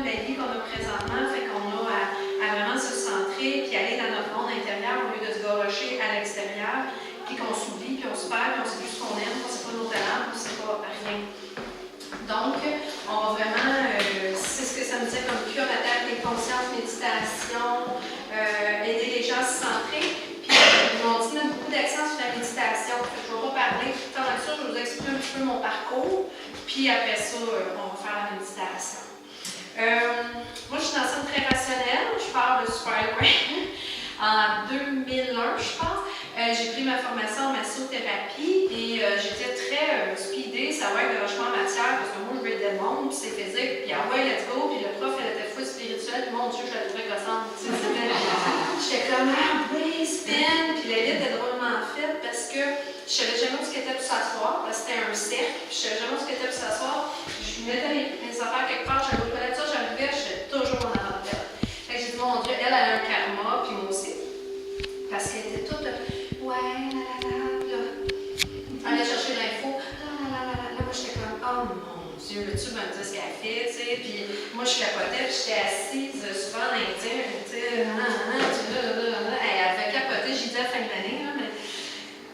de la vie qu'on a présentement, fait qu'on a à vraiment se centrer puis aller dans notre monde intérieur au lieu de se garocher à l'extérieur, puis qu'on s'oublie, puis on se perd, puis on ne sait plus ce qu'on aime, on ne sait pas nos talents, on ne sait pas rien. Donc, on va vraiment, c'est ce que ça me disait comme cure à terre, les consciences, méditation, aider les gens à se centrer. Puis, ils m'ont dit mettre beaucoup d'accent sur la méditation. Je ne vais pas parler tout le temps là-dessus, je vais vous expliquer un petit peu mon parcours. Puis après ça, on va faire la méditation. Moi, je suis une ancienne très rationnelle. Je parle de super loin. En 2001, je pense, j'ai pris ma formation en massothérapie et j'étais très speedée, ça va être le logement en matière, parce que moi, je veux aider le monde, puis c'est physique, puis ah ouais, let's go, puis le prof, elle était full spirituelle, puis mon Dieu, je la trouvais gossante. J'étais comme, ah oui, spin, puis la vie était drôlement faite parce que je savais jamais où c'était pour s'asseoir, parce que c'était un cercle, puis je savais jamais où c'était pour s'asseoir. Je mettais mes affaires quelque part, j'allais au toilette, ça, j'arrivais, j'étais toujours en avant d'elle. Fait que j'ai dit, mon Dieu, elle a un karma, puis moi aussi. Parce qu'elle était toute, ouais, puis là, elle allait chercher l'info, là, moi j'étais comme, oh mon Dieu, le tube me dit ce qu'elle fait, tu sais, puis moi je capotais, puis j'étais assise souvent dans les dires, tu sais, elle avait capoté, j'ai dit à la fin de l'année,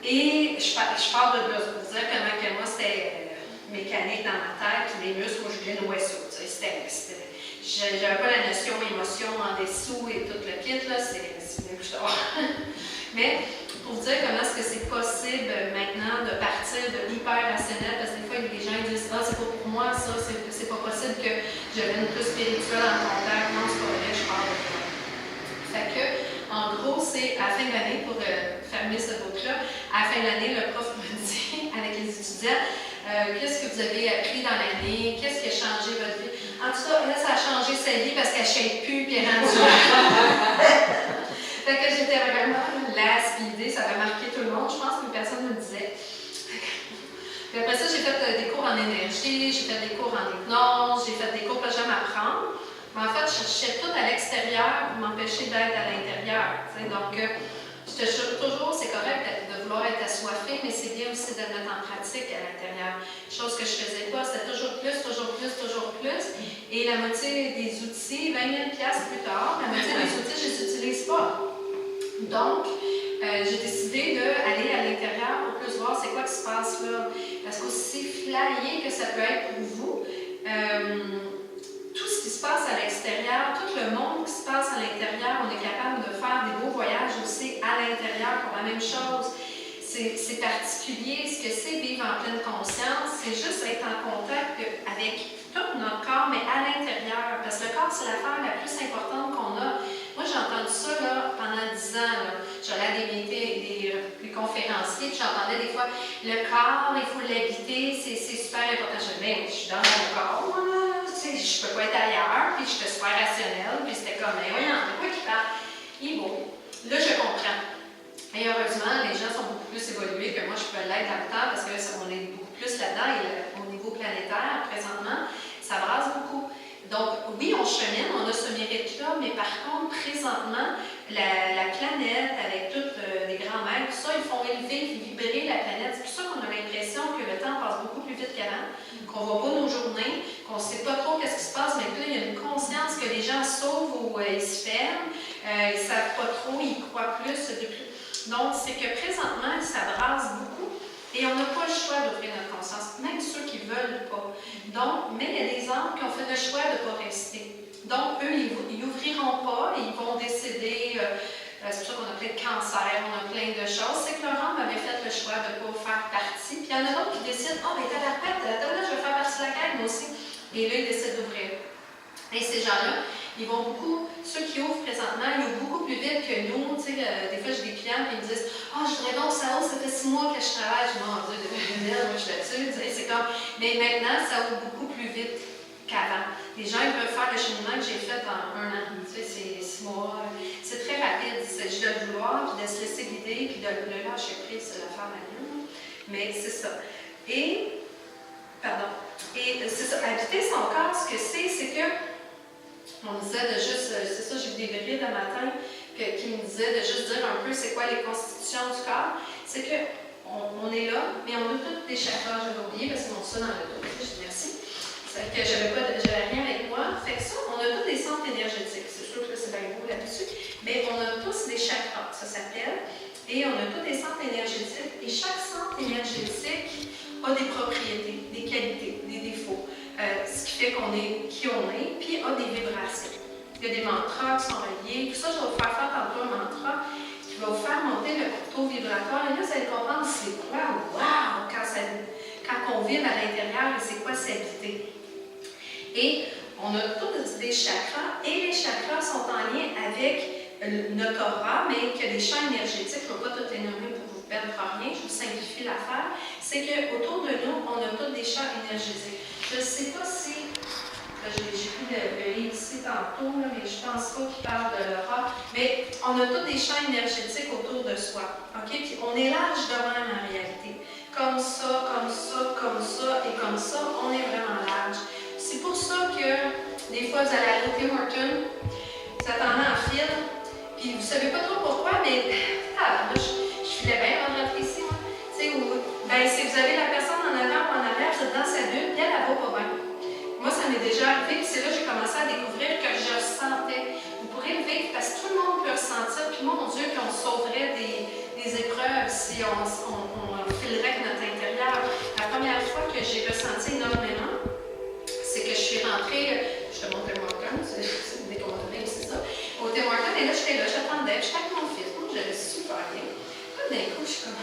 et je parle de là, pour vous dire comment que moi c'était mécanique dans ma tête, puis les muscles, moi je voulais nouer ça, tu sais, j'avais pas la notion émotion en dessous et tout le kit, là, c'est bien plus tard. Mais pour vous dire comment est-ce que c'est possible maintenant de partir de l'hyper rationnel, parce que des fois les gens disent ah c'est pas pour moi, ça, c'est pas possible que je devienne plus spirituelle en contact. Non, c'est pas vrai, je parle de toi. Fait que, en gros, c'est à la fin de l'année, pour fermer ce book-là, à la fin de l'année, le prof me dit avec les étudiants qu'est-ce que vous avez appris dans l'année, qu'est-ce qui a changé votre vie. En tout cas, là, ça a changé sa vie parce qu'elle ne shake plus et elle est rendue. Fait que j'étais vraiment la speedée, ça avait marqué tout le monde, je pense que personne ne me disait. Puis après ça, j'ai fait des cours en énergie, j'ai fait des cours en hypnose, j'ai fait des cours que j'aime apprendre. Mais en fait, je cherchais tout à l'extérieur pour m'empêcher d'être à l'intérieur. Donc, toujours, c'est correct de vouloir être assoiffé, mais c'est bien aussi de le mettre en pratique à l'intérieur. Chose que je ne faisais pas, c'était toujours plus, toujours plus, toujours plus. Et la moitié des outils, 20 000 $ plus tard, la moitié des outils, je ne les utilise pas. Donc, j'ai décidé d'aller à l'intérieur pour plus voir c'est quoi qui se passe là. Parce qu'aussi flyé que ça peut être pour vous, tout ce qui se passe à l'extérieur, tout le monde qui se passe à l'intérieur, on est capable de faire des beaux voyages aussi à l'intérieur pour la même chose. C'est particulier, ce que c'est vivre en pleine conscience, c'est juste être en contact avec tout notre corps, mais à l'intérieur. Parce que le corps, c'est l'affaire la plus importante qu'on a. Moi, j'ai entendu ça là, pendant 10 ans. J'allais à des conférenciers, puis j'entendais des fois, le corps, il faut l'habiter, c'est super important. Je disais, mais je suis dans mon corps, moi, je ne peux pas être ailleurs, puis j'étais super rationnelle, puis c'était comme, mais voyons, de quoi qu'il parle? Il est beau. Là, je comprends. Et heureusement, les gens sont beaucoup plus évolués que moi, je peux l'être dans le temps, parce qu'on est beaucoup plus là-dedans, et au niveau planétaire, présentement, ça brasse beaucoup. Donc, oui, on chemine, on a ce mérite-là, mais par contre, présentement, la planète, avec tous les grands maîtres, tout ça, ils font élever, vibrer la planète. C'est pour ça qu'on a l'impression que le temps passe beaucoup plus vite qu'avant, qu'on ne voit pas nos journées, qu'on ne sait pas trop qu'est-ce qui se passe, mais que là, il y a une conscience que les gens sauvent ou ils se ferment, ils ne savent pas trop, ils croient plus. Donc, c'est que présentement, ça brasse beaucoup. Et on n'a pas le choix d'ouvrir notre conscience, même ceux qui ne veulent pas. Donc, mais il y a des âmes qui ont fait le choix de ne pas rester. Donc, eux, ils n'ouvriront pas, ils vont décider, c'est pour ça qu'on a plein de cancers, on a plein de choses. C'est que leur âme avait fait le choix de ne pas faire partie. Puis il y en a d'autres qui décident, oh, mais t'as la patte, là, je vais faire partie de la gang, moi aussi. Et là, ils décident d'ouvrir. Et ces gens-là, ils vont beaucoup, ceux qui ouvrent présentement, ils ouvrent beaucoup plus vite que nous. Tu sais, des fois, j'ai des clients qui me disent « Ah, je voudrais donc ça ouvre, ça fait 6 mois que je travaille. » Je dis « Mon Dieu, depuis 2000, moi, je suis là-dessus. » C'est comme, mais maintenant, ça ouvre beaucoup plus vite qu'avant. Les gens, ils peuvent faire le cheminement que j'ai fait en 1 an. Tu sais, c'est 6 mois. C'est très rapide. Il s'agit de le vouloir, puis de se laisser guider, puis de le lâcher prise, c'est le faire à mieux. Mais c'est ça. Et c'est ça, habiter son corps, ce que c'est que on disait de juste, c'est ça, j'ai vu des bébés de matin qui me disaient de juste dire un peu c'est quoi les constitutions du corps. C'est qu'on est là, mais on a toutes des chakras, j'avais oublié parce qu'ils ont ça dans le dos. Je dis merci. C'est que j'avais rien avec moi. Fait que ça, on a a tous des centres énergétiques. C'est sûr que c'est bien beau là-dessus. Mais on a tous des chakras, ça s'appelle. Et on a tous des centres énergétiques. Et chaque centre énergétique a des propriétés, des qualités, des défauts. Ce qui fait qu'on est qui on est, puis a des vibrations. Il y a des mantras qui sont reliés. Tout ça, je vais vous faire tantôt un mantra qui va vous faire monter le taux vibratoire. Et là, vous allez comprendre c'est quoi, wow, quand on vibre à l'intérieur, c'est quoi s'habiter. Et on a tous des chakras, et les chakras sont en lien avec notre aura, mais qu'il y a des champs énergétiques. Je ne vais pas tout énumérer pour vous perdre rien, je vous simplifie l'affaire. C'est qu'autour de nous, on a tous des champs énergétiques. Je ne sais pas si, j'ai pris le livre ici tantôt, là, mais je ne pense pas qu'il parle de l'aura, mais on a tous des champs énergétiques autour de soi. Okay? Puis on est large de même en réalité. Comme ça, comme ça, comme ça et comme ça, on est vraiment large. C'est pour ça que des fois, vous allez aller au Tim Hortons, vous attendez en file, puis vous ne savez pas trop pourquoi, mais je filais bien avant de rentrer ici, moi. Si vous avez la personne en avant ou en arrière, vous êtes dans sa bulle, puis elle va pas bien. Moi, ça m'est déjà arrivé, puis c'est là que j'ai commencé à découvrir que je sentais. Vous pourrez le vivre parce que tout le monde peut ressentir, puis mon Dieu, qu'on sauverait des épreuves si on filerait avec notre intérieur. La première fois que j'ai ressenti énormément, c'est que je suis rentrée, je te montre le Morgan, c'est des contenus, c'est ça, au Tim Hortons, et là, j'étais là, j'attendais, j'étais avec mon fils, moi, j'allais super bien. Là, d'un coup, je suis comme,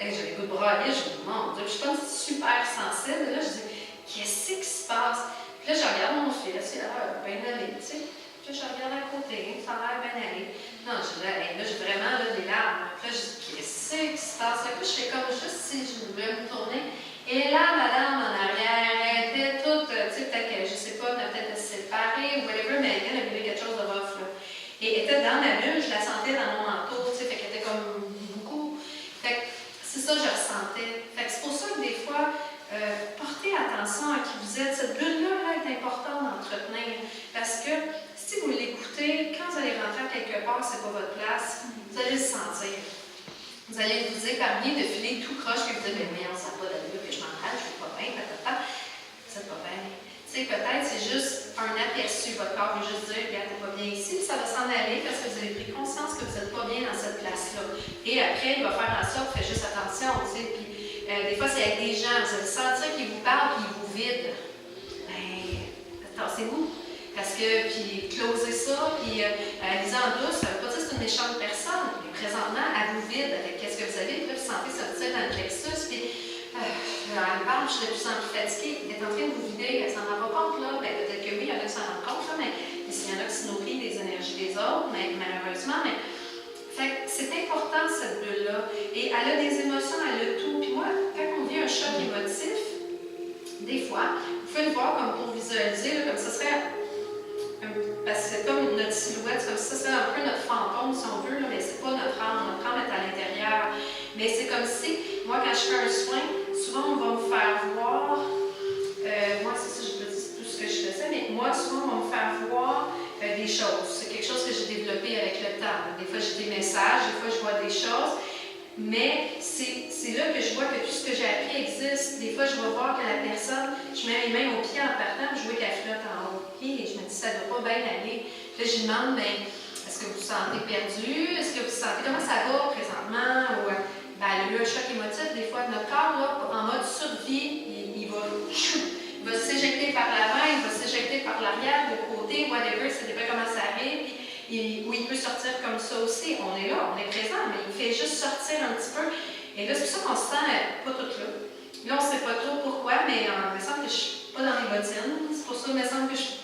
j'avais le goût de brailler, je me dis, mon Dieu, je suis comme super sensible, et là, je dis, qu'est-ce qui se passe? Puis là, je regarde mon fils, il a l'air bien allé, tu sais. Puis là, je regarde à côté, ça a l'air bien allé. Non, je dis, là, j'ai vraiment là, des larmes. Puis là, je dis, qu'est-ce qui se passe? Là, je fais comme juste si je voulais me tourner. Et là, madame en arrière, elle était toute, tu sais, peut-être que, je sais pas, peut-être séparée ou whatever, mais elle avait quelque chose de rough, là. Et elle était dans ma bulle, je la sentais dans mon manteau, tu sais, fait qu'elle était comme beaucoup. Fait que c'est ça que je ressentais. Fait que c'est pour ça que des fois, portez attention à qui vous êtes. Cette bulle-là est importante d'entretenir. Parce que si vous l'écoutez, quand vous allez rentrer à quelque part, c'est pas votre place, vous allez le sentir. Vous allez vous épargner de filer tout croche que vous dites, mais on ne sent pas d'allure, que je m'enrage, je ne suis pas bien, patata. Vous n'êtes pas bien. Tu sais, peut-être c'est juste un aperçu. Votre corps veut juste dire, regarde, t'es pas bien ici, puis ça va s'en aller parce que vous avez pris conscience que vous n'êtes pas bien dans cette place-là. Et après, il va faire en sorte, faites juste attention, tu sais, puis des fois, c'est avec des gens, vous allez sentir qu'ils vous parlent, puis ils vous vident. Ben, attendez-vous. Parce que, puis, closez ça, puis lisez en douce, ça ne veut pas dire que c'est une méchante personne, mais présentement, elle vous vide avec qu'est-ce que vous avez, puis là, vous sentez sortir dans le plexus, puis elle parle, je suis de plus en plus fatiguée, elle est en train de vous vider, elle s'en rend pas compte, là, ben, peut-être que oui, il y en a qui s'en rendent compte, là, mais s'il y en a qui se nourrissent des énergies des autres, mais malheureusement, mais fait c'est important cette bulle-là, et elle a des émotions, elle a tout, puis moi, quand on vit un choc émotif, des fois, vous pouvez le voir comme pour visualiser, là, comme ça serait. Parce que c'est comme notre silhouette, comme ça, c'est un peu notre fantôme, si on veut, là, mais c'est pas notre âme est à l'intérieur. Mais c'est comme si, moi, quand je fais un soin, souvent on va me faire voir, moi, c'est ça, je peux dire tout ce que je faisais, mais moi, souvent, on va me faire voir des choses. C'est quelque chose que j'ai développé avec le temps. Des fois, j'ai des messages, des fois, je vois des choses. Mais c'est là que je vois que tout ce que j'ai appris existe. Des fois, je vais voir que la personne, je mets les mains aux pieds en partant, je vois qu'elle flotte en haut. Et je me dis, ça ne doit pas bien aller. Puis là, je lui demande, mais est-ce que vous vous sentez perdu? Est-ce que vous sentez, comment ça va présentement? Ou, ben, elle a eu un choc émotif. Des fois, notre corps, là, en mode survie, il va s'éjecter par l'avant, il va s'éjecter par l'arrière, de côté, whatever, ça dépend comment ça arrive. Où il peut sortir comme ça aussi. On est là, on est présent, mais il fait juste sortir un petit peu. Et là, c'est pour ça qu'on se sent pas toute là. Là, on ne sait pas trop pourquoi, mais il me semble que je ne suis pas dans les bottines. C'est pour ça qu'il me semble que je...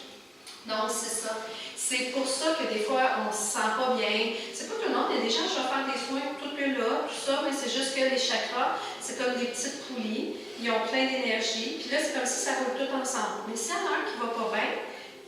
Donc, c'est ça. C'est pour ça que des fois, on ne se sent pas bien. C'est pas tout le monde. Il y a des gens, je vais faire des soins tout là, tout ça, mais c'est juste que les chakras, c'est comme des petites poulies. Ils ont plein d'énergie. Puis là, c'est comme si ça roule tout ensemble. Mais s'il y en a un qui ne va pas bien,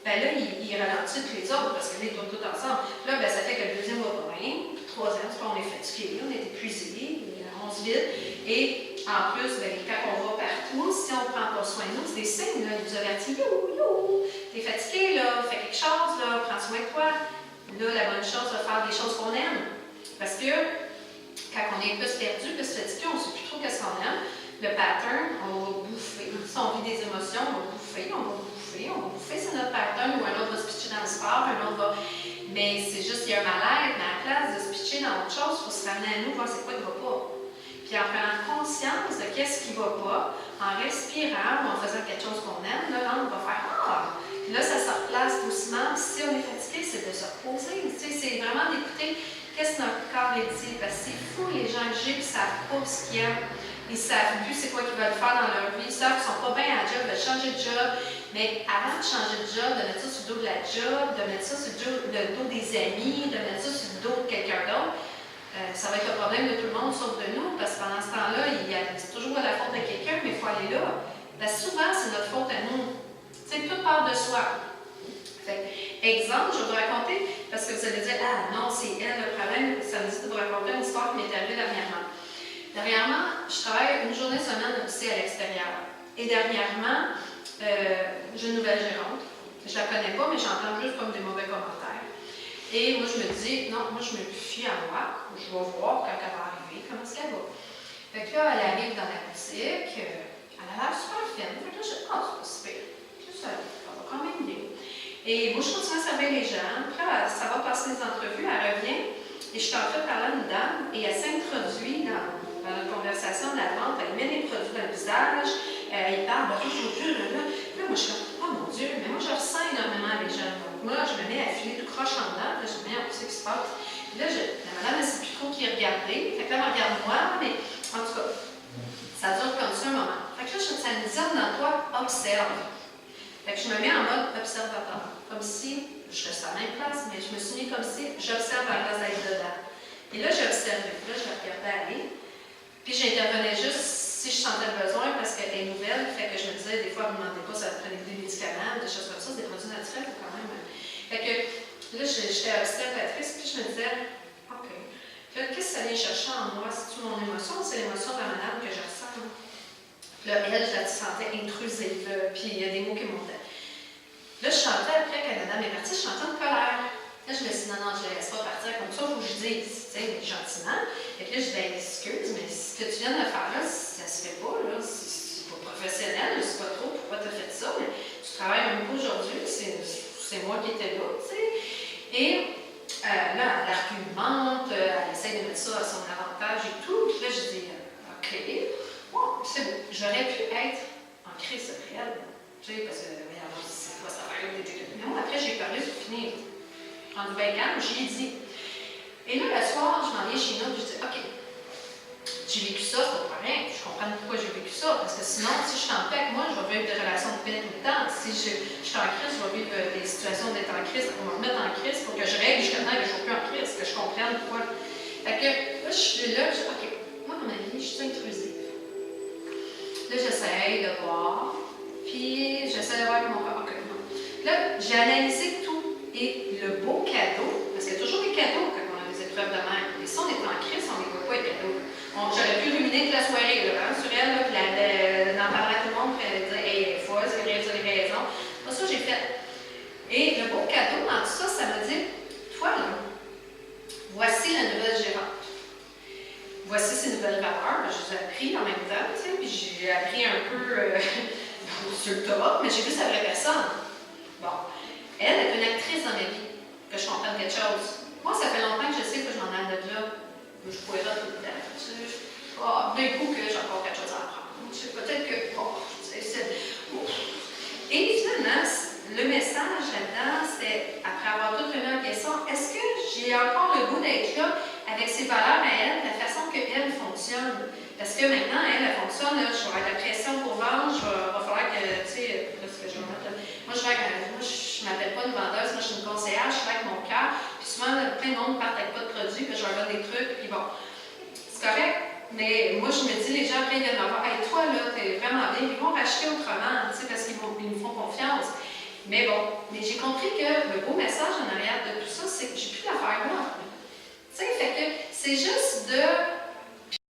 ben là, il ralentit tous les autres parce que là, ils tournent tout ensemble. Là, ben, ça fait que le deuxième va pas bien, le troisième, c'est pas on est fatigué, on est épuisé, on se vide. Et en plus, ben, quand on va partout, si on ne prend pas soin de nous, c'est des signes, là, ils nous avertissent, yo, t'es fatigué, là, fais quelque chose, là, prends soin de toi. Là, la bonne chose, c'est de faire des choses qu'on aime. Parce que quand on est plus perdu, plus fatigué, on ne sait plus trop qu'est-ce qu'on aime. Le pattern, on va bouffer. Si on vit des émotions, on va bouffer, bouffer, c'est notre pattern, ou un autre va se pitcher dans le sport, un autre va... Mais c'est juste, il y a un mal-être, mais à la place de se pitcher dans autre chose, il faut se ramener à nous, voir c'est quoi qui ne va pas. Puis en prenant conscience de qu'est-ce qui ne va pas, en respirant ou en faisant quelque chose qu'on aime, là, on va faire « Ah! » Puis là, ça se replace doucement. Puis si on est fatigué, c'est de se reposer. Tu sais, c'est vraiment d'écouter qu'est-ce que notre corps est dit. Parce que c'est fou, les gens que j'ai qui ne savent pas ce qu'ils aiment. Ils ne savent plus c'est quoi qu'ils veulent faire dans leur vie. Ils savent qu'ils ne sont pas bien à la job, de changer de job. Mais avant de changer de job, de mettre ça sur le dos de la job, de mettre ça sur le dos des amis, de mettre ça sur le dos de quelqu'un d'autre, ça va être le problème de tout le monde sauf de nous. Parce que pendant ce temps-là, c'est toujours la faute de quelqu'un, mais il faut aller là. Parce que souvent, c'est notre faute à nous. Tu sais, tout part de soi. Fait, exemple, je vais vous raconter, parce que vous allez dire, ah non, c'est elle le problème, ça me dit de vous raconter une histoire qui m'est arrivée dernièrement. Dernièrement, je travaille une journée semaine aussi à l'extérieur. Et dernièrement, j'ai une nouvelle gérante. Je la connais pas, mais j'entends juste comme des mauvais commentaires. Et moi, je me dis, non, moi, je me fie à moi. Je vais voir quand elle va arriver, comment est-ce qu'elle va. Fait que là, elle arrive dans la boutique, elle a l'air super fine. Fait que là, je dis, ah, c'est pas si pire. Ça va quand même bien. Et moi, je continue à servir les gens. Puis là, ça va passer les entrevues, elle revient. Et je suis en train de parler à une dame, et elle s'introduit dans notre conversation de la vente. Elle met les produits dans le visage, elle parle, là, moi, je suis comme, oh mon Dieu, mais moi, je ressens énormément les gens. Donc, moi, je me mets à filer tout croche en dedans. Là, je me mets à pousser ce qui se passe. Puis là, la madame, elle ne sait plus trop qui regarder. Fait que là, elle me regarde moi, mais en tout cas, ça dure comme ça un moment. Fait que là, ça me dit dans toi, observe. Fait que je me mets en mode observateur. Comme si, je reste à la même place, mais je me suis mis comme si j'observe à la place d'être dedans. Et là, j'observais. Puis là, je la regardais aller. Puis j'intervenais juste si je sentais le besoin parce qu'elle est nouvelle. Fait que je me disais, des fois, elle ne me demandait pas si elle prenait des médicaments, des choses comme ça, des produits naturels quand même. Fait que là, j'étais observatrice, puis je me disais, OK. Là, qu'est-ce que ça vient chercher en moi? C'est-tu mon émotion ou c'est l'émotion de la madame que je ressens? Là, elle, je la sentais intrusive, puis il y a des mots qui montaient. Là, je chantais après, quand la dame est partie, je chantais en colère. Là, je me suis dit, non, je ne la laisse pas partir comme ça, il faut que je dise, tu sais, gentiment. Et puis là, je dis, ben, excuse, mais ce que tu viens de faire là, ça se fait pas, là, c'est pas professionnel, c'est pas trop, pourquoi tu as fait ça? Mais tu travailles un peu aujourd'hui, c'est moi qui étais là, tu sais. Et là, elle argumente, elle essaie de mettre ça à son avantage et tout. Puis là, je dis, OK. Bon, c'est beau. J'aurais pu être en crise réelle, tu sais, parce que, c'est quoi ça faire des trucs. Mais moi, après, j'ai parlé pour finir. En bien calme, j'y ai dit. Et là, le soir, je m'en viens chez nous, je dis, OK, j'ai vécu ça, c'est pas rien. Je comprends pourquoi j'ai vécu ça, parce que sinon, si je suis en paix avec moi, je vais vivre des relations de paix tout le temps. Si je suis en crise, je vais vivre des situations d'être en crise, pour me remettre en crise, pour que je règle jusqu'à temps que je ne sois plus en crise, que je comprenne pourquoi. Fait que là, je suis là, je dis, OK, moi, dans ma vie, je suis intrusive. Là, j'essaie de voir, puis j'essaie de voir mon corps. OK, là, j'ai analysé tout. Et le beau cadeau, parce qu'il y a toujours des cadeaux quand on a des épreuves de mer. Et si on est en crise, on ne les voit pas, les cadeaux. J'aurais pu ruminer toute la soirée, là, hein, sur elle, puis d'en parler à tout le monde, puis elle dire, hey, elle est folle, vous avez raison. C'est pas ça que j'ai fait. Et le beau cadeau, dans tout ça, ça m'a dit, toi, là, voici la nouvelle gérante. Voici ses nouvelles valeurs. Je les ai appris en même temps, tu sais, puis j'ai appris un peu sur le top, mais j'ai vu sa vraie personne. Bon. Elle est une actrice dans ma vie, que je comprenne quelque chose. Moi, ça fait longtemps que je sais que je m'en aille de là. Je pourrais là tout le temps. D'un coup, que j'ai encore quelque chose à apprendre. Peut-être que, Et finalement, le message là-dedans, c'est, après avoir tout remis en question, est-ce que j'ai encore le goût d'être là avec ses valeurs à elle, la façon qu'elle fonctionne? Parce que maintenant, elle fonctionne, là, je vais avoir de la pression pour vendre, va falloir que, tu sais, là, ce que je vais mettre là. Moi, je ne m'appelle pas une vendeuse, moi, je suis une conseillère, je fais avec mon cœur. Puis souvent, plein de monde part avec pas de produits, puis je leur donne des trucs, puis bon, c'est correct. Mais moi, je me dis, les gens après, ils viennent me voir, hey, toi, là, t'es vraiment bien, puis ils vont racheter autrement, tu sais, parce qu'ils me font confiance. Mais bon, j'ai compris que le beau message en arrière de tout ça, c'est que j'ai plus d'affaires là. Tu sais, fait que c'est juste de